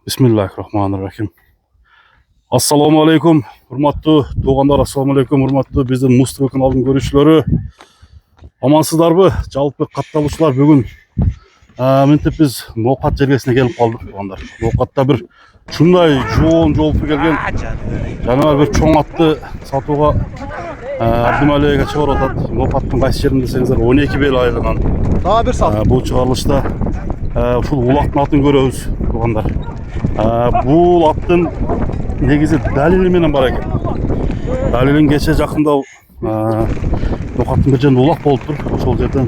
Bismillahirrahmanirrahim. Assalamu alaikum, hurmatlı tuğanlar, assalamu alaikum, hurmatlı bizim Mustafa kanalının görüşleri. Amansızlar bu, Жалпы kattalıçlar bugün mintip biz Ноқат жерgesine gelip kaldık tuğanlar. Ноқатта bir şunday жоğun жолпы келген жанагы bir çoğun atты сатууга Abdumali'ye çıkar otat. Ноқаттың qayсы жерinde desеңizdер 12 bel aylınan. Daha bir sat. Bu çıkarılışta şu ulaqtın атын көрөбүз туғандар. Бұл аттың негізі дәлелі менен бар екен. Дәлелін кеше жақында Ноқаттың бір жерінде улақ болып тұр. Ошол жерден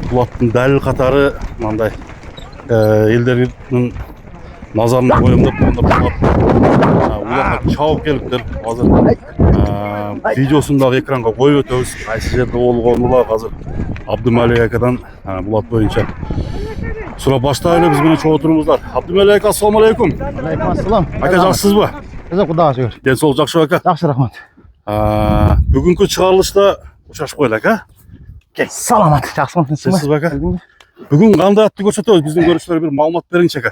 бұл аттың дәлел қатары мынандай елдердің назарына қойымдап улаққа чауып келіптір. Қазір видеосындағы экранға қойып өтөбүз. Қайсы жерде болған улақ қазір Абдумали акадан бұл ат бойынша сұрап баштайлы біз менен чогуу турумуздар. Абдумали ака, ассаламу алейкум. Алейкум ассалам. Ака, жақсысыз ба? Қызы Құдаға шүкір. Денсаулық жақсы ака? Жақсы, рахмат. Бүгінгі шығарылышта ұшашып қойлық, а? Кел. Саламат. Жақсымын. Сіз ба ака? Бүгін қандай атты көрсетеміз? Біздің көрушілерге бір малумат беріңізші ака.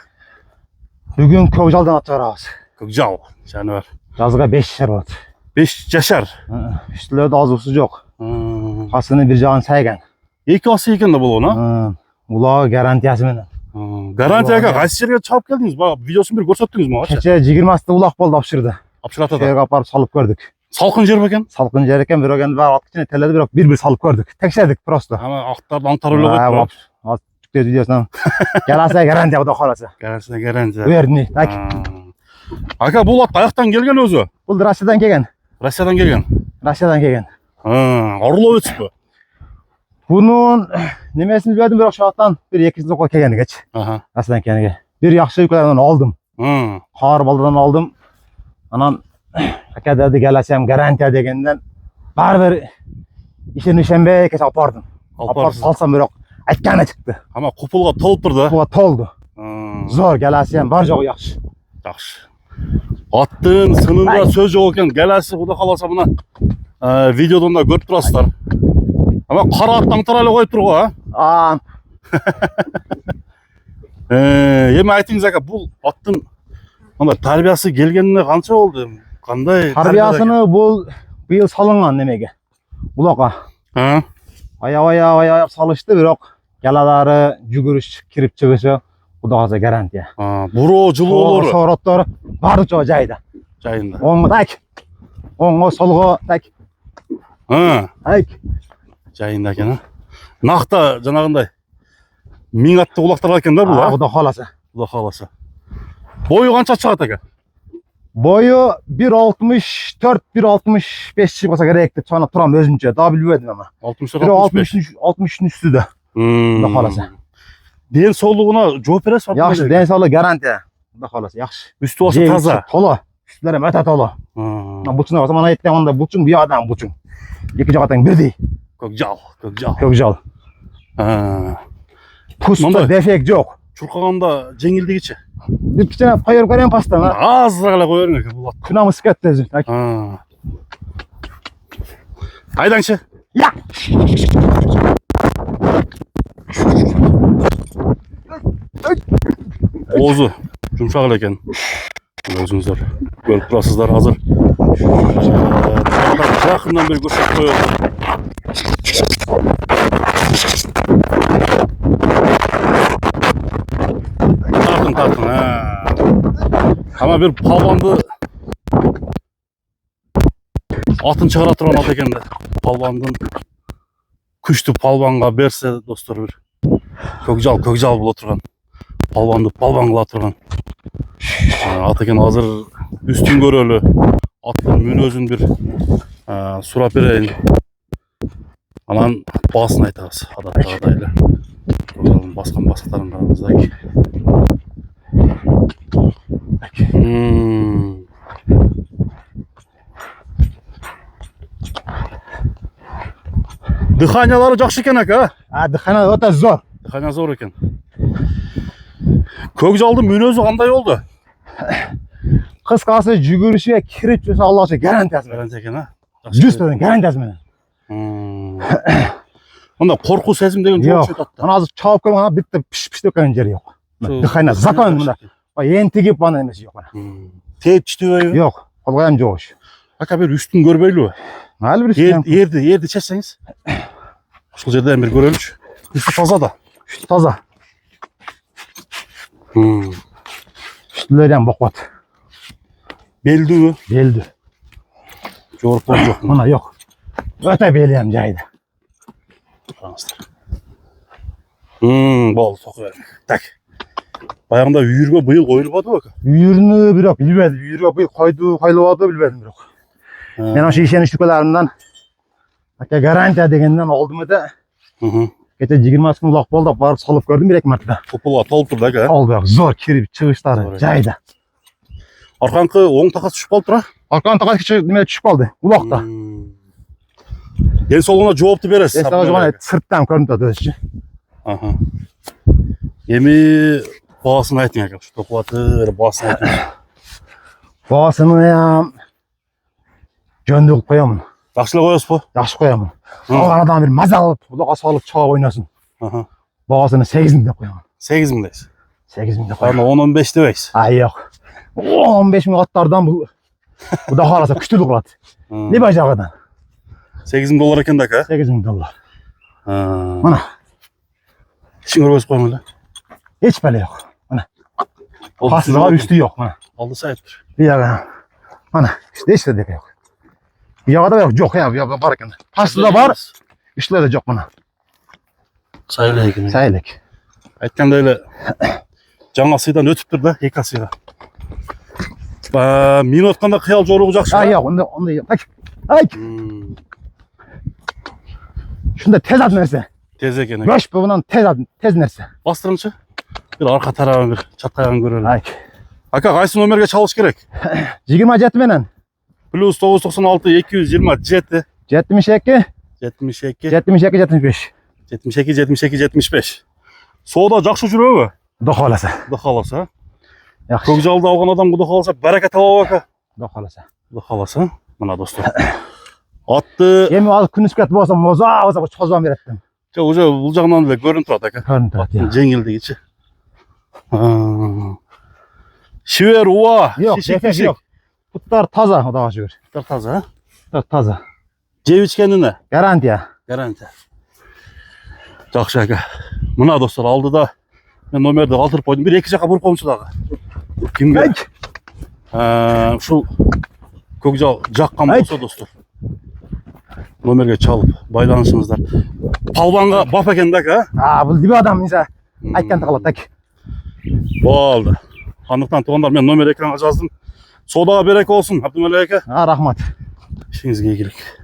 Бүгін Көкжалдан ат шығарамыз. Көкжал, жануар. Жазға 5 жашар болады. 5 жашар. Үстілерді азусы жоқ. Қасыны бір жағын сайған. Екі асы екен де бұл оны? Улағы гарантиясы менен. Гарантияға қайсы жерге чауып келдіңіз ба? Видеосын бір көрсеттіңіз ма? Кеше 20-сты улақ болды апшырды. Апшыратады. Жерге апарып салып көрдік. Салқын жер ме екен? Салқын жер екен, бір өгенді бар ат кішкене теледі, бірақ бір салып көрдік. Текшедік просто. Ама ақтарды аңтар ойлап өтті. Аз жүктез видеосынан. Келаса гарантия Құда қаласа. Гарантия, гарантия. Өрні. Ака, бұл ат аяқтан келген өзі? Бұл Россиядан келген. Россиядан келген? Россиядан келген. Орлов өтсіп пе? Bunun nemesini verdim bir aşağıdan bir ikisini okula kelgeni geç. Aslında kendine. Bir yaxşı ülkelerden aldım. Kar baldan aldım. Anan akademide gelesem garantiya degenden baribir işini şembe keç apardım. Aparıp alsam bir aytgani çıktı. Ama kupulga tolup turdu. Kupulga toldu. Zor gelesem bar joğu yaxşı. Yaxşı. Attın sınında söz yok eken gelesi Құда қаласа buna videodan da görüp turasızlar. Ama qara аттан тарайлы қойып тұр ғой, а? Еми айтыңыз ака, бұл аттың тарбиясы келгеніне қанша болды? Қандай? Тарбиясыны бұл биыл салынған немеге. Бұлақа. Аяп салышты, бірақ ялалары жүгіріш кіріп шығышы Құда қаласа гарантия. Бұру, жылу олары? Сороттары барды жоғы жайда. Жайында. Оңғы так. Оңғы солғы так. Так. Жайында екен, Нақта жанағындай 1000 атты құлақтар екен да бұл, а? Құда қаласа. Құда қаласа. Бойы қанша шығады ака? Бойы 1.64-1.65 шығаса керек деп сана тұрам өзімше. Daha білмедім ama. 63'ün üstü de. Құда қаласа. Денсаулығына жооп бересіз ба? Yaxşı, денсаулығы гарантия. Құда қаласа, yaxşı. Үсті басы таза. Толы. Үстілері өте толы. Бұлчыңа басаман айттым, анда бұлчың bir адам бұлчың. Екі жағатан бірдей. Көкжал. Көкжал. Пуста дефект жоқ. Чурқағанда жеңілдігіче. Bir kişine koyup koyayım pastana. Азырақ қойырың екен бұл ат. Kınamız ketті. Айдаңшы. Ya. Оғызы жұмшақ екен. Өзіңіздер көріп тұрасыздар қазір. Жақыннан бері көрсетіп қойып. Тартын. Ama bir palvandı atın çıkara тұрған ат екен. Palvandın күшті palvanға берсе достар бір. Көкжал бұл отырған. Palvanды palvanға тұрған. Ат екен қазір үстін көрелі. Аттың мүнөзін бір сұрап берейін. Анан басын айтамыз. Адаттағыдайлы. Басқан басықтарын қараңыздар. Дыханиялары жақсы екен ака? Дыхания өте зор. Дыхания зор екен. Көкжалдың мүнөзі қандай болды? Қысқасы жүгіріші кіріп жүрсе Аллахша гарантиясы. Гарантия екен, а? 100% гарантиясы менен. Онда қорқу сезім деген жоқ жетеді. Ана азыр чауып келген бітті піш деп келген жері жоқ. Дыхания закон мында. Ентигип bana emesi yok bana. Teyip çitüveyi. Yok. Kolgayam joğuş. Aka bir üstün görbeylü. Hal bir Yerdi çetseniz. Şu yerden bir görülüş. Üstü taza da. üstü taza. Üstülerden bakvat. Beldi. Beldi. Joruk bol yok. Bana yok. Öte beliyem caydı. Fransızlar. Bol toku vermek. Tak. Bayağında yürüme bıyıl koyulmadı bak. Yürünü bir yok. Bilmedim. Yürüme bir koydu. Koyulmadı bilmedim bir yok. Ben o şey işen işliklerimden hatta garantiya degenden aldım da geçen 20 gün ulak bolda barıp salıp gördüm bir ekmekte. Topula toltur da ka. Al bak zor kirip çıkışları caydı. Arkankı oң takas düşüp kaldı tura. Arkan takas küçük demeye düşüp kaldı. Ulakta. En soluna cevaptı beresiz. Esna o zaman sırttan görüntü dözüşü. Aha. Yemi bağısını aytın ya. Şu topuatı böyle bağısını aytın. Bağısını ya göndürüp koyamın. Yaxşıla koyasız bu. Yaxşı koyamın. O aradan bir maza alıp ulak salıp çağa oynasın. Aha. Bağısını 8'inde koyamın. 8.000'deyiz. 8'inde koyamın. Ama 10-15 demeyiz. Ay yok. 15 bin atlardan bu daha arası küçülük lat. Ne bacağıdan? 8.000 dolar eken de ka. 8 bin dolar. Mana. Mana İşin görmez koymalı. hiç böyle yok. Mana. Paslığa üstü yok. Mana. Aldı sayıptır. Bir yaga. Mana işte hiç de yok. Bir yaga da yok. Yok ya. Bir yaga varken. Paslığa var. Üstte de yok mana. Sayılı ekini. Sayılık. Aytkan da öyle жаңасыйдан өтүптүр да эки асыйга. Мен атканда кыял жоругу жакшы. Ay yok. Onda yok. Ay. Şunda tez ad nerse. Тез экен. Göç bundan tez nerse. Бастырынчы. Bir arka tarafın bir çatkaygan görelim. Ay. Aka qayсы номерге çalış керек? 27 menen. Plus 996 227 72 72 72 75. 72 72 75. Soda жакшы жүрөбү? Dox olasa. Kuda kalasa. Yaxşı. Көкжалды алган адам kuda kalasa береке табабы ака. Dox olasa. Kuda kalasa. Мына достор. Атты Emi az күнүскет болсам моза çozban berettim. уже бул жагынан эле көрүнүп турат ака. Көрүнүп турат. Жеңилдигичи. Şiver uva. Yok, defek yok. Putlar taza o da şükür. Taza. Taza. Jep içkenine. Garantiya. Garantiya. Жақсы ака. Мына достор алдыда мен номерди калтырып койдум. Бир эки жака буруп коюмчу дагы. Кимге? Ушул көкжал жаккан болсо достор. Номерге чалып байланышыңыздар. Палбанга бап экен да ака. Бул диби адам инса айтканды кылат так. Болду. Андыктан туугандар мен номер экранга жаздым. Содага береке болсун. Абдымалик ака. Рахмат. İşinizге ийгилик.